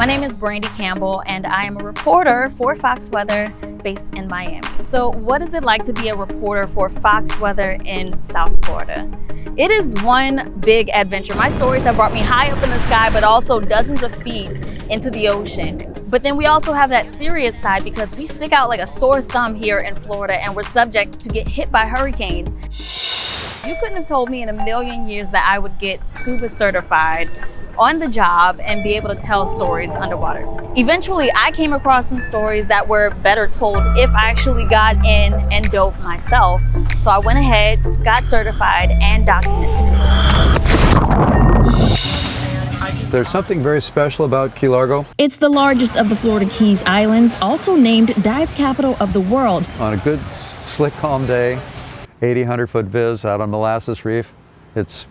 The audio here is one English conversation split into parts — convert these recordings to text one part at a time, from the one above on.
name is Brandy Campbell, and I am a reporter for Fox Weather based in Miami. So what is it like to be a reporter for Fox Weather in South Florida? It is one big adventure. My stories have brought me high up in the sky, but also dozens of feet into the ocean. But then we also have that serious side because we stick out like a sore thumb here in Florida and we're subject to get hit by hurricanes. You couldn't have told me in a million years that I would get scuba certified on the job and be able to tell stories underwater. Eventually, I came across some stories that were better told if I actually got in and dove myself. So I went ahead, got certified, and documented it. There's something very special about Key Largo. It's the largest of the Florida Keys Islands, also named dive capital of the world. On a good, slick, calm day, 80, 100-foot viz out on Molasses Reef, it's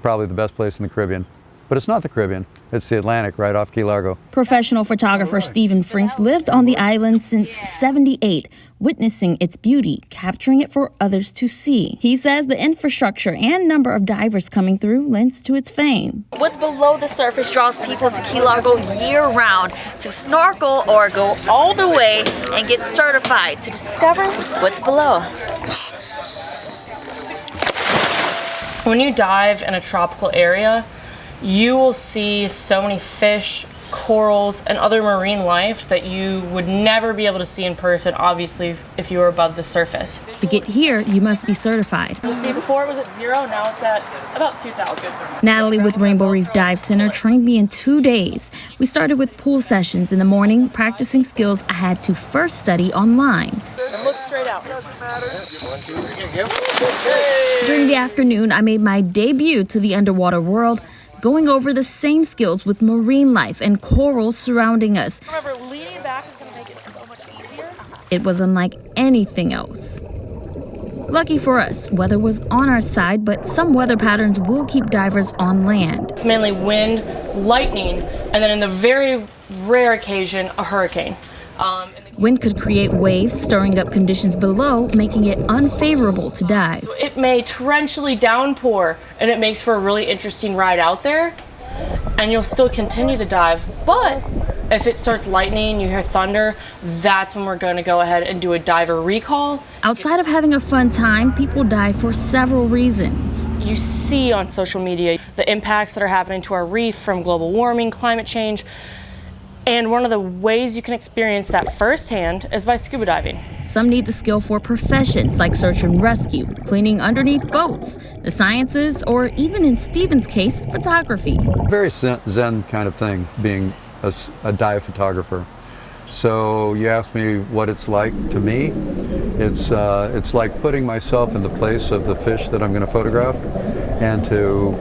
probably the best place in the Caribbean. But it's not the Caribbean, it's the Atlantic right off Key Largo. Professional photographer Stephen Frinks lived on the island since '78, witnessing its beauty, capturing it for others to see. He says the infrastructure and number of divers coming through lends to its fame. What's below the surface draws people to Key Largo year-round to snorkel or go all the way and get certified to discover what's below. When you dive in a tropical area, you will see so many fish, corals, and other marine life that you would never be able to see in person, obviously, if you were above the surface. To get here, you must be certified. You see, before it was at 0, now it's at about 2,000. Natalie with Rainbow Reef Dive Center trained me in 2 days. We started with pool sessions in the morning, practicing skills I had to first study online. And look straight out. During the afternoon, I made my debut to the underwater world, going over the same skills with marine life and corals surrounding us. Remember, leaning back is going to make it so much easier. It was unlike anything else. Lucky for us, weather was on our side, but some weather patterns will keep divers on land. It's mainly wind, lightning, and then in the very rare occasion, a hurricane. Wind could create waves, stirring up conditions below, making it unfavorable to dive. So it may torrentially downpour, and it makes for a really interesting ride out there, and you'll still continue to dive. But if it starts lightning, you hear thunder, that's when we're going to go ahead and do a diver recall. Outside of having a fun time, people dive for several reasons. You see on social media the impacts that are happening to our reef from global warming, climate change. And one of the ways you can experience that firsthand is by scuba diving. Some need the skill for professions like search and rescue, cleaning underneath boats, the sciences, or even in Stephen's case, photography. Very zen kind of thing, being a dive photographer. So you asked me what it's like to me. It's like putting myself in the place of the fish that I'm going to photograph and to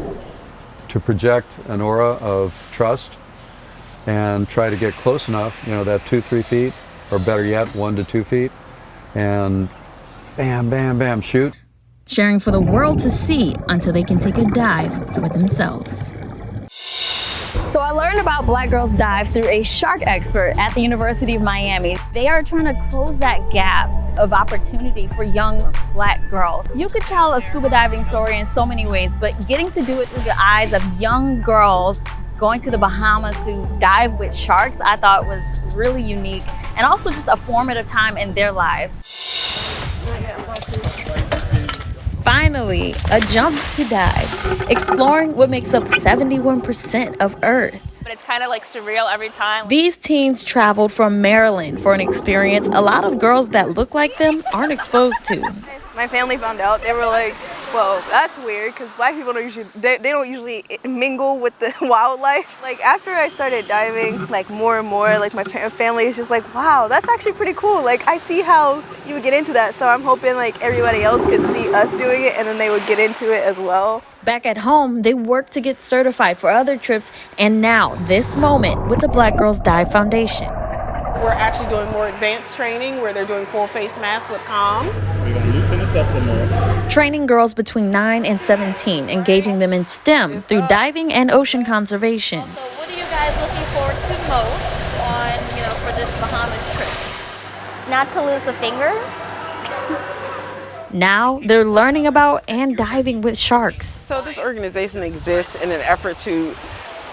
project an aura of trust and try to get close enough, that 2-3 feet, or better yet, 1 to 2 feet, and bam, bam, bam, shoot. Sharing for the world to see until they can take a dive for themselves. So I learned about Black Girls Dive through a shark expert at the University of Miami. They are trying to close that gap of opportunity for young Black girls. You could tell a scuba diving story in so many ways, but getting to do it through the eyes of young girls going to the Bahamas to dive with sharks, I thought was really unique and also just a formative time in their lives. Finally, a jump to dive, exploring what makes up 71% of Earth. But it's kind of like surreal every time. These teens traveled from Maryland for an experience a lot of girls that look like them aren't exposed to. My family found out. They were like, well, that's weird because Black people don't usually mingle with the wildlife. Like after I started diving, like more and more, like my family is just like, wow, that's actually pretty cool. Like I see how you would get into that. So I'm hoping like everybody else could see us doing it and then they would get into it as well. Back at home, they worked to get certified for other trips, and now this moment with the Black Girls Dive Foundation. We're actually doing more advanced training where they're doing full face masks with comms. We're going to loosen this up some more. Training girls between 9 and 17, engaging them in STEM through diving and ocean conservation. So what are you guys looking forward to most for this Bahamas trip? Not to lose a finger. Now they're learning about and diving with sharks. So this organization exists in an effort to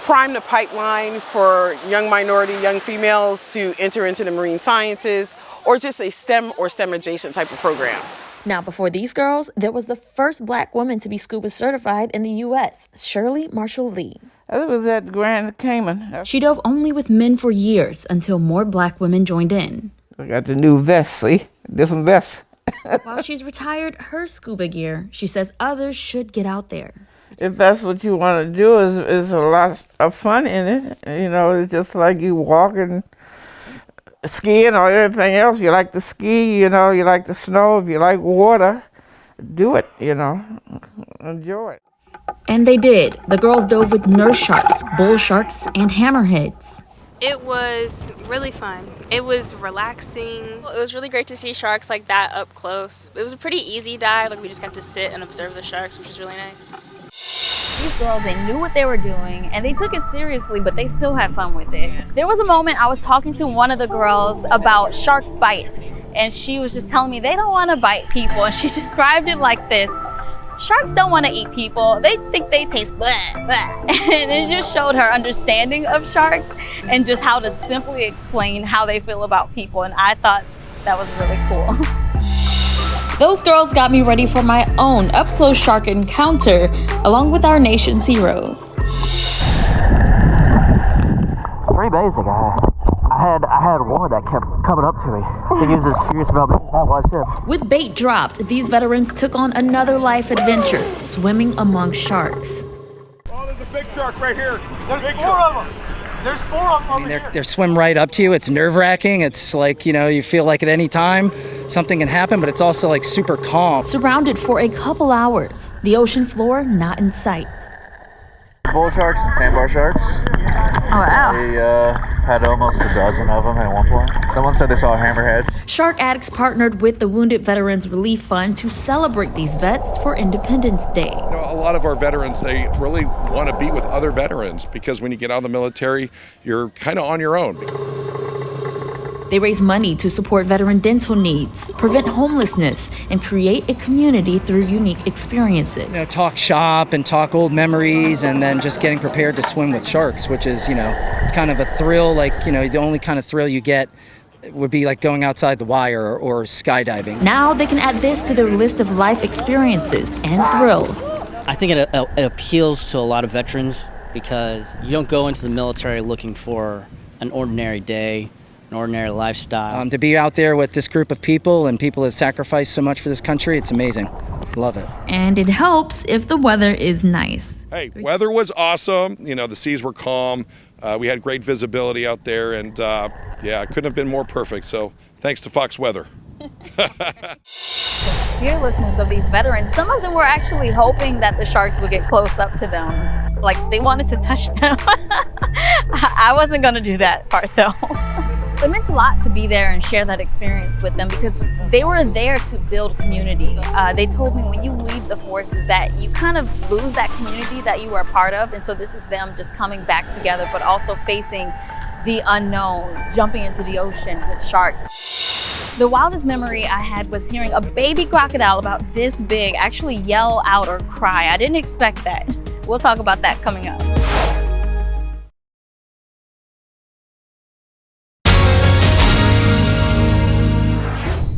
prime the pipeline for young minority, young females to enter into the marine sciences, or just a STEM or STEM adjacent type of program. Now, before these girls, there was the first Black woman to be scuba certified in the U.S., Shirley Marshall Lee. It was at Grand Cayman. She dove only with men for years until more Black women joined in. I got the new vest, see? Different vest. While she's retired her scuba gear, she says others should get out there. If that's what you want to do, is a lot of fun in it. You know, it's just like you walking, skiing or anything else. You like to ski, you know, you like the snow. If you like water, do it, you know, enjoy it. And they did. The girls dove with nurse sharks, bull sharks, and hammerheads. It was really fun. It was relaxing. It was really great to see sharks like that up close. It was a pretty easy dive. Like we just got to sit and observe the sharks, which was really nice. These girls, they knew what they were doing and they took it seriously, but they still had fun with it. There was a moment I was talking to one of the girls about shark bites, and she was just telling me they don't want to bite people, and she described it like this: sharks don't want to eat people. They think they taste blah, blah. And it just showed her understanding of sharks and just how to simply explain how they feel about people, and I thought that was really cool. Those girls got me ready for my own up-close shark encounter, along with our nation's heroes. 3 days ago, I had one that kept coming up to me. I think he was as curious about me as I was him. With bait dropped, these veterans took on another life adventure, swimming among sharks. Oh, there's a big shark right here. There's 4 of them. There's 4 of them over here. They swim right up to you. It's nerve-wracking. It's like, you know, you feel like at any time something can happen, but it's also like super calm. Surrounded for a couple hours, the ocean floor not in sight. Bull sharks and sandbar sharks. Oh, wow. We had almost a dozen of them at one point. Someone said they saw a hammerhead. Shark Addicts partnered with the Wounded Veterans Relief Fund to celebrate these vets for Independence Day. You know, a lot of our veterans, they really want to be with other veterans because when you get out of the military, you're kind of on your own. They raise money to support veteran dental needs, prevent homelessness, and create a community through unique experiences. You know, talk shop and talk old memories, and then just getting prepared to swim with sharks, which is, you know, it's kind of a thrill. Like, you know, the only kind of thrill you get would be like going outside the wire or skydiving. Now they can add this to their list of life experiences and thrills. I think it appeals to a lot of veterans because you don't go into the military looking for an ordinary day, an ordinary lifestyle. To be out there with this group of people and people that sacrifice so much for this country, it's amazing. Love it. And it helps if the weather is nice. Hey, weather was awesome. You know, the seas were calm. We had great visibility out there, and yeah, it couldn't have been more perfect. So thanks to Fox Weather. Fearlessness of these veterans, some of them were actually hoping that the sharks would get close up to them. Like they wanted to touch them. I wasn't going to do that part though. It meant a lot to be there and share that experience with them because they were there to build community. They told me when you leave the forces that you kind of lose that community that you were a part of, and so this is them just coming back together, but also facing the unknown, jumping into the ocean with sharks. The wildest memory I had was hearing a baby crocodile about this big actually yell out or cry. I didn't expect that. We'll talk about that coming up.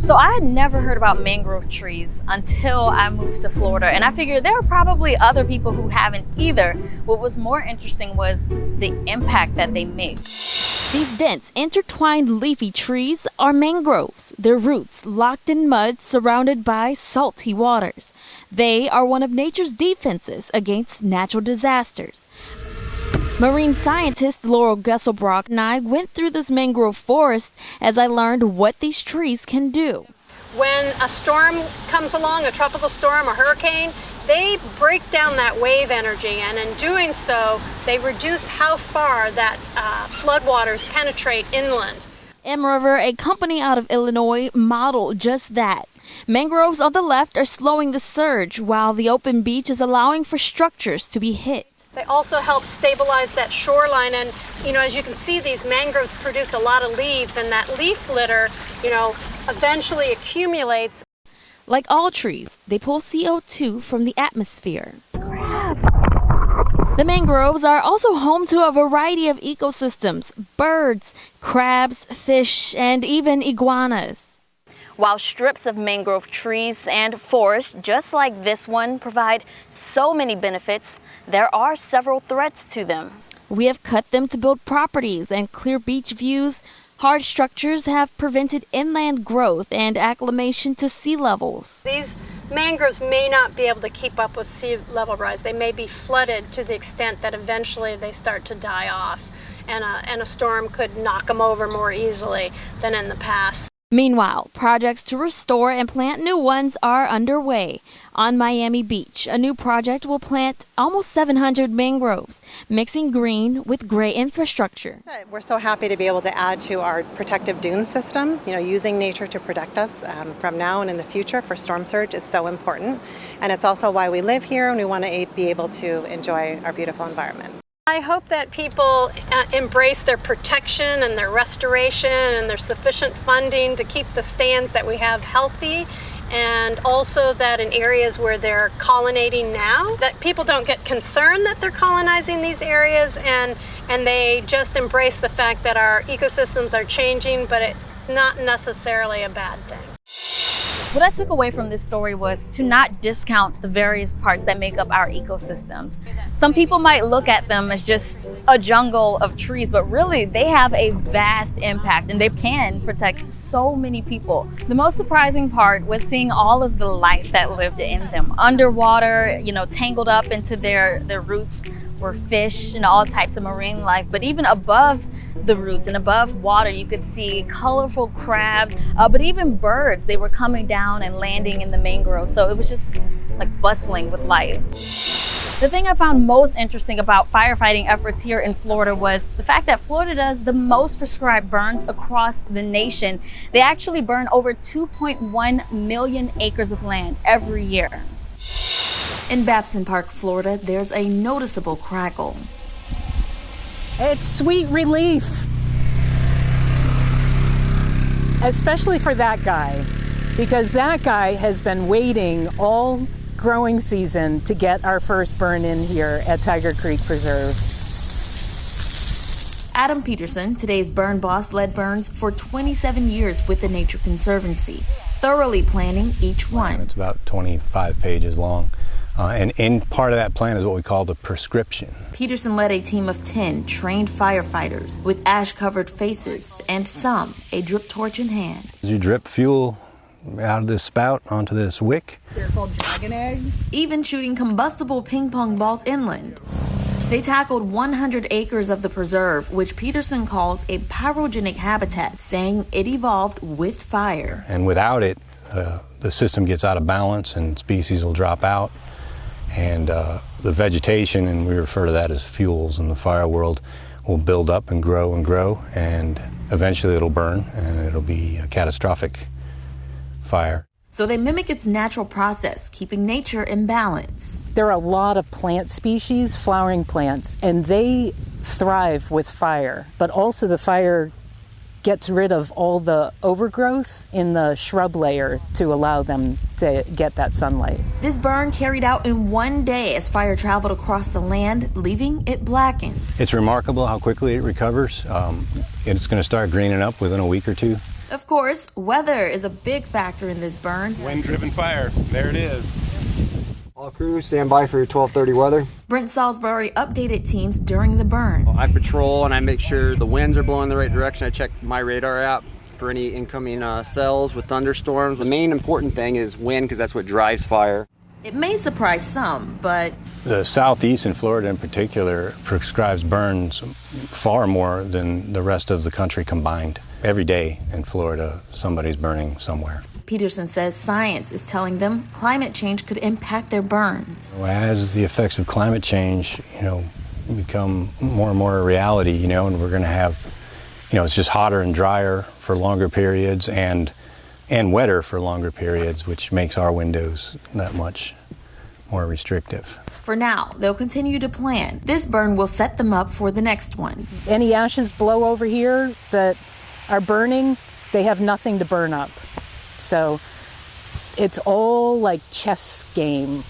So I had never heard about mangrove trees until I moved to Florida, and I figured there are probably other people who haven't either. What was more interesting was the impact that they make. These dense, intertwined leafy trees are mangroves, their roots locked in mud surrounded by salty waters. They are one of nature's defenses against natural disasters. Marine scientist Laurel Gesselbrock and I went through this mangrove forest as I learned what these trees can do. When a storm comes along, a tropical storm, a hurricane, they break down that wave energy, and in doing so, they reduce how far that floodwaters penetrate inland. M River, a company out of Illinois, modeled just that. Mangroves on the left are slowing the surge, while the open beach is allowing for structures to be hit. They also help stabilize that shoreline, and as you can see, these mangroves produce a lot of leaves, and that leaf litter, eventually accumulates. Like all trees, they pull CO2 from the atmosphere. The mangroves are also home to a variety of ecosystems: birds, crabs, fish, and even iguanas. While strips of mangrove trees and forests just like this one provide so many benefits, there are several threats to them. We have cut them to build properties and clear beach views. Hard structures have prevented inland growth and acclimation to sea levels. These mangroves may not be able to keep up with sea level rise. They may be flooded to the extent that eventually they start to die off, and a storm could knock them over more easily than in the past. Meanwhile, projects to restore and plant new ones are underway. On Miami Beach, a new project will plant almost 700 mangroves, mixing green with gray infrastructure. We're so happy to be able to add to our protective dune system. Using nature to protect us from now and in the future for storm surge is so important. And it's also why we live here, and we want to be able to enjoy our beautiful environment. I hope that people embrace their protection and their restoration and their sufficient funding to keep the stands that we have healthy, and also that in areas where they're colonizing now, that people don't get concerned that they're colonizing these areas, and they just embrace the fact that our ecosystems are changing, but it's not necessarily a bad thing. What I took away from this story was to not discount the various parts that make up our ecosystems. Some people might look at them as just a jungle of trees, but really they have a vast impact and they can protect so many people. The most surprising part was seeing all of the life that lived in them. Underwater, tangled up into their roots were fish and all types of marine life, but even above the roots and above water you could see colorful crabs, but even birds. They were coming down and landing in the mangroves, so it was just like bustling with life. The thing I found most interesting about firefighting efforts here in Florida was the fact that Florida does the most prescribed burns across the nation. They actually burn over 2.1 million acres of land every year. In Babson Park, Florida, there's a noticeable crackle. It's sweet relief, especially for that guy, because that guy has been waiting all growing season to get our first burn in here at Tiger Creek Preserve. Adam Peterson, today's burn boss, led burns for 27 years with the Nature Conservancy, thoroughly planning each one. It's about 25 pages long. And in part of that plan is what we call the prescription. Peterson led a team of 10 trained firefighters with ash-covered faces and some a drip torch in hand. You drip fuel out of this spout onto this wick. They're called dragon eggs. Even shooting combustible ping pong balls inland. They tackled 100 acres of the preserve, which Peterson calls a pyrogenic habitat, saying it evolved with fire. And without it, the system gets out of balance and species will drop out. And the vegetation, and we refer to that as fuels in the fire world, will build up and grow, and eventually it'll burn, and it'll be a catastrophic fire. So they mimic its natural process, keeping nature in balance. There are a lot of plant species, flowering plants, and they thrive with fire, but also the fire gets rid of all the overgrowth in the shrub layer to allow them to get that sunlight. This burn carried out in one day as fire traveled across the land, leaving it blackened. It's remarkable how quickly it recovers. It's going to start greening up within a week or two. Of course, weather is a big factor in this burn. Wind-driven fire. There it is. All crews, stand by for your 12:30 weather. Brent Salisbury updated teams during the burn. I patrol and I make sure the winds are blowing the right direction. I check my radar app for any incoming cells with thunderstorms. The main important thing is wind, because that's what drives fire. It may surprise some, but The southeast in Florida in particular prescribes burns far more than the rest of the country combined. Every day in Florida, somebody's burning somewhere. Peterson says science is telling them climate change could impact their burns. As the effects of climate change, become more and more a reality, and we're going to have, it's just hotter and drier for longer periods and wetter for longer periods, which makes our windows that much more restrictive. For now, they'll continue to plan. This burn will set them up for the next one. Any ashes blow over here that are burning, they have nothing to burn up. So it's all like chess game.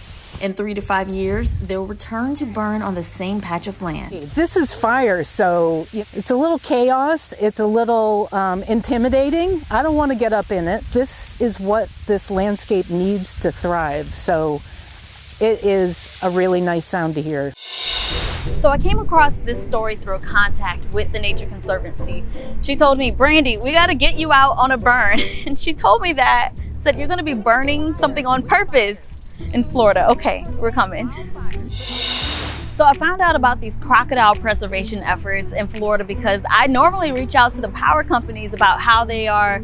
In 3 to 5 years, they'll return to burn on the same patch of land. This is fire, so it's a little chaos. It's a little intimidating. I don't want to get up in it. This is what this landscape needs to thrive. So it is a really nice sound to hear. So I came across this story through a contact with the Nature Conservancy. She told me, Brandy, we got to get you out on a burn. And she told me that, said you're going to be burning something on purpose in Florida. Okay, we're coming. So I found out about these crocodile preservation efforts in Florida because I normally reach out to the power companies about how they are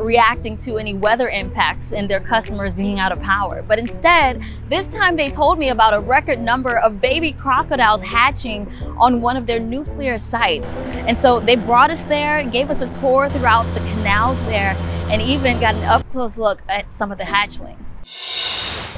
reacting to any weather impacts and their customers being out of power. But instead, this time they told me about a record number of baby crocodiles hatching on one of their nuclear sites. And so they brought us there, gave us a tour throughout the canals there, and even got an up-close look at some of the hatchlings.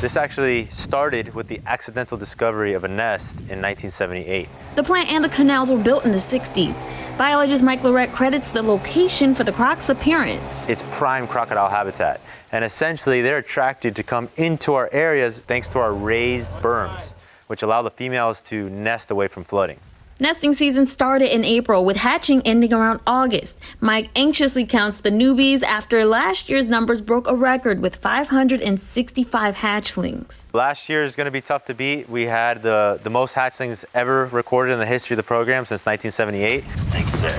This actually started with the accidental discovery of a nest in 1978. The plant and the canals were built in the 60s. Biologist Mike Lorette credits the location for the croc's appearance. It's prime crocodile habitat, and essentially they're attracted to come into our areas thanks to our raised berms, which allow the females to nest away from flooding. Nesting season started in April, with hatching ending around August. Mike anxiously counts the newbies after last year's numbers broke a record with 565 hatchlings. Last year is going to be tough to beat. We had the most hatchlings ever recorded in the history of the program since 1978. Thanks, sir.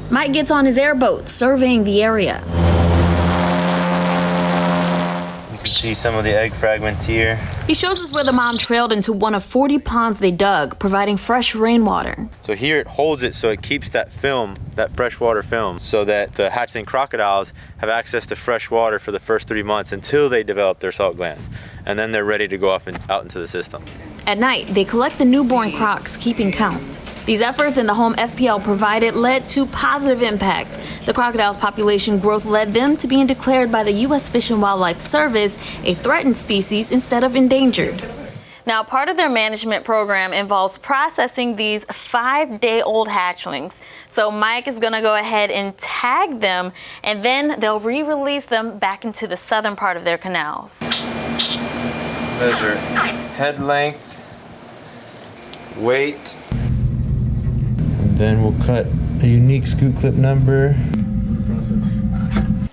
Mike gets on his airboat, surveying the area. You can see some of the egg fragments here. He shows us where the mom trailed into one of 40 ponds they dug, providing fresh rainwater. So here it holds it so it keeps that film, that freshwater film, so that the hatchling crocodiles have access to fresh water for the first 3 months until they develop their salt glands. And then they're ready to go off and out into the system. At night, they collect the newborn crocs, keeping count. These efforts and the home FPL provided led to positive impact. The crocodile's population growth led them to being declared by the U.S. Fish and Wildlife Service a threatened species instead of endangered. Now, part of their management program involves processing these 5-day-old hatchlings. So Mike is gonna go ahead and tag them, and then they'll re-release them back into the southern part of their canals. Measure head length, weight. Then we'll cut a unique scoop clip number.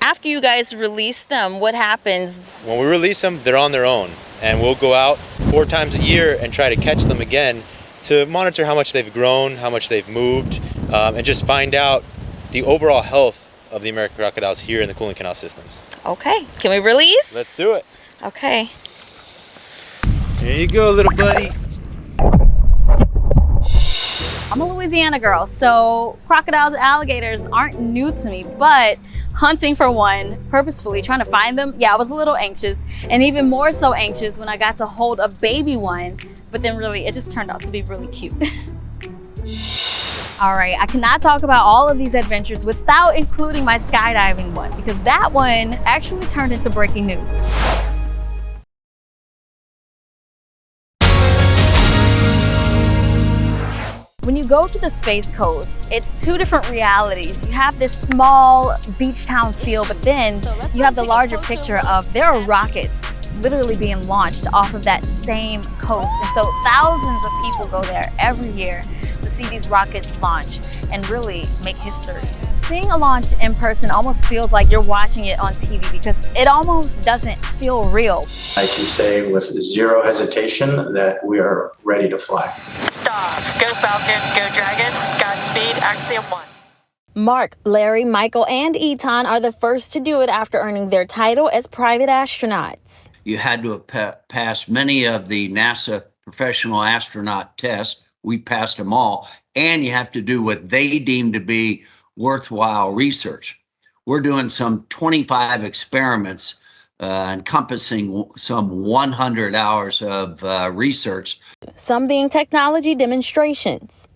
After you guys release them, what happens? When we release them, they're on their own. And we'll go out 4 times a year and try to catch them again to monitor how much they've grown, how much they've moved, and just find out the overall health of the American crocodiles here in the Cooling Canal systems. Okay, can we release? Let's do it. Okay. Here you go, little buddy. I'm a Louisiana girl, so crocodiles and alligators aren't new to me, but hunting for one, purposefully trying to find them, yeah, I was a little anxious, and even more so anxious when I got to hold a baby one, but then really it just turned out to be really cute. All right, I cannot talk about all of these adventures without including my skydiving one, because that one actually turned into breaking news. When you go to the Space Coast, it's 2 different realities. You have this small beach town feel, but then you have the larger picture of there are rockets literally being launched off of that same coast. And so thousands of people go there every year to see these rockets launch and really make history. Seeing a launch in person almost feels like you're watching it on TV because it almost doesn't feel real. I can say with zero hesitation that we are ready to fly. Stop. Go Falcon, go Dragon, Godspeed, Axiom 1. Mark, Larry, Michael, and Eton are the first to do it after earning their title as private astronauts. You had to have passed many of the NASA professional astronaut tests. We passed them all. And you have to do what they deem to be worthwhile research. We're doing some 25 experiments encompassing some 100 hours of research. Some being technology demonstrations.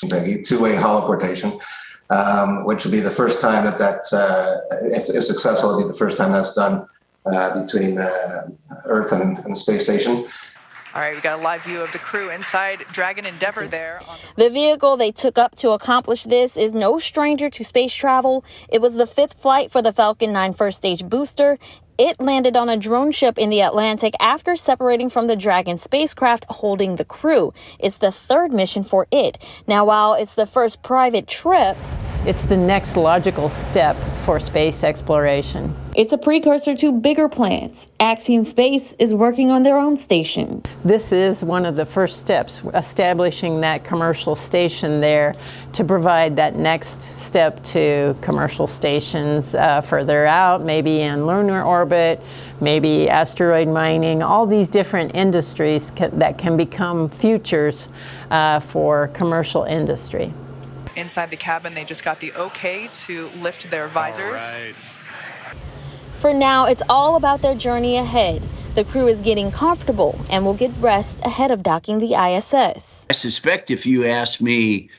The two-way holoportation, which will be the first time if successful, it'll be the first time that's done between Earth and the space station. All right, we got a live view of the crew inside Dragon Endeavour there. The vehicle they took up to accomplish this is no stranger to space travel. It was the 5th flight for the Falcon 9 first stage booster It landed on a drone ship in the Atlantic after separating from the Dragon spacecraft holding the crew. It's the third mission for it. Now, while it's the first private trip, it's the next logical step for space exploration. It's a precursor to bigger plans. Axiom Space is working on their own station. This is one of the first steps, establishing that commercial station there to provide that next step to commercial stations further out, maybe in lunar orbit, maybe asteroid mining, all these different industries that can become futures for commercial industry. Inside the cabin, they just got the okay to lift their visors. All right. For now, it's all about their journey ahead. The crew is getting comfortable and will get rest ahead of docking the ISS. I suspect if you ask me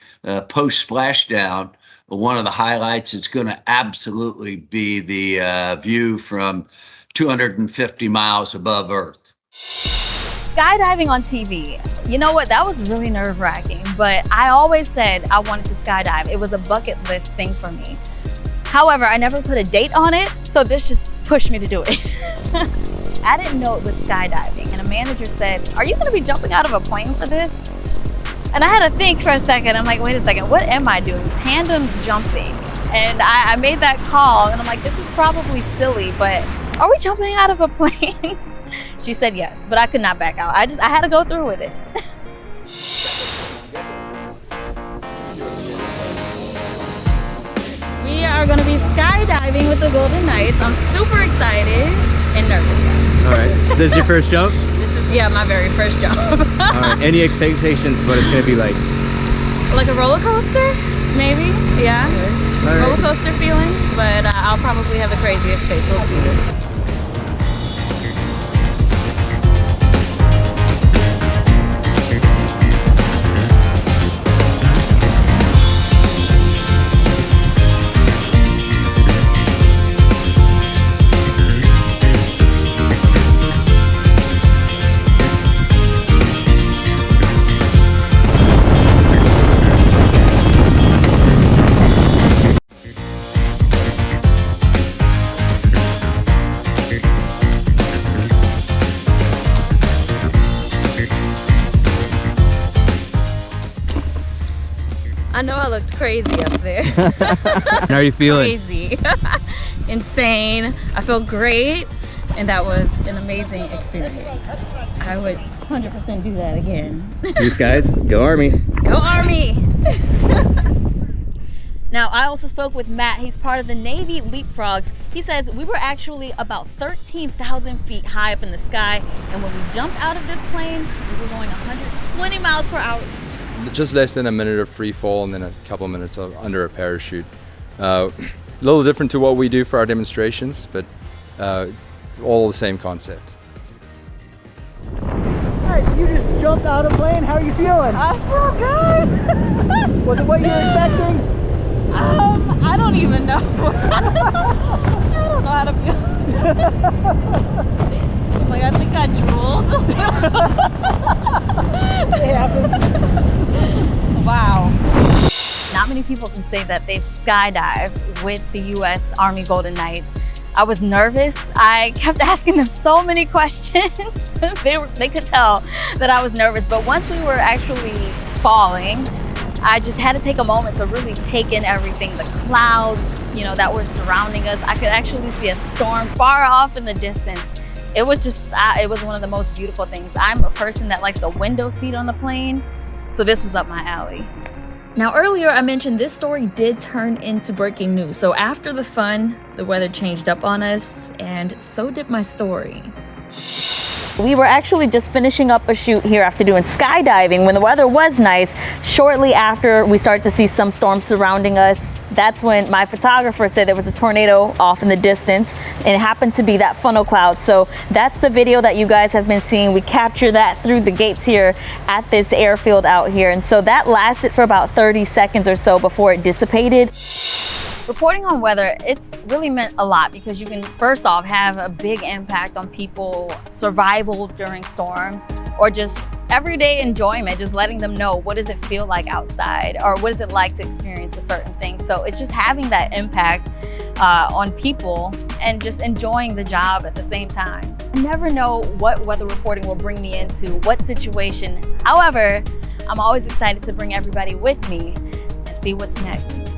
post splashdown, one of the highlights is going to absolutely be the view from 250 miles above Earth. Skydiving on TV. You know what? That was really nerve-wracking, but I always said I wanted to skydive. It was a bucket list thing for me. However, I never put a date on it, so this just pushed me to do it. I didn't know it was skydiving, and a manager said, "Are you going to be jumping out of a plane for this?" And I had to think for a second. I'm like, wait a second, what am I doing? Tandem jumping. And I made that call, and I'm like, this is probably silly, but are we jumping out of a plane? She said yes, but I could not back out. I had to go through with it. We are going to be skydiving with the Golden Knights. I'm super excited and nervous. All right. Is this your first jump? This is, yeah, my very first jump. All right. Any expectations of what it's going to be like? Like a roller coaster? Maybe, yeah. All right. Roller coaster feeling, but I'll probably have the craziest face. We'll see. I know I looked crazy up there. How are you feeling? Crazy. Insane. I feel great, and that was an amazing experience. I would 100% do that again. These guys, go Army. Go Army! Now, I also spoke with Matt. He's part of the Navy Leapfrogs. He says we were actually about 13,000 feet high up in the sky, and when we jumped out of this plane, we were going 120 miles per hour. Just less than a minute of free fall and then a couple of minutes under a parachute. A little different to what we do for our demonstrations, but all the same concept. Alright, so you just jumped out of a plane. How are you feeling? I feel good. Was it what you were expecting? I don't even know. I don't know how to feel. Like, I think I drooled. It happens. Wow. Not many people can say that they've skydived with the U.S. Army Golden Knights. I was nervous. I kept asking them so many questions. They could tell that I was nervous, but once we were actually falling, I just had to take a moment to really take in everything, the clouds, you know, that were surrounding us. I could actually see a storm far off in the distance. It was just, it was one of the most beautiful things. I'm a person that likes the window seat on the plane, so this was up my alley. Now, earlier I mentioned this story did turn into breaking news. So after the fun, the weather changed up on us, and so did my story. We were actually just finishing up a shoot here after doing skydiving when the weather was nice. Shortly after we started to see some storms surrounding us, that's when my photographer said there was a tornado off in the distance, and it happened to be that funnel cloud. So that's the video that you guys have been seeing. We captured that through the gates here at this airfield out here. And so that lasted for about 30 seconds or so before it dissipated. Reporting on weather, it's really meant a lot because you can first off have a big impact on people's survival during storms, or just everyday enjoyment, just letting them know what does it feel like outside, or what is it like to experience a certain thing. So it's just having that impact on people and just enjoying the job at the same time. I never know what weather reporting will bring me into, what situation. However, I'm always excited to bring everybody with me and see what's next.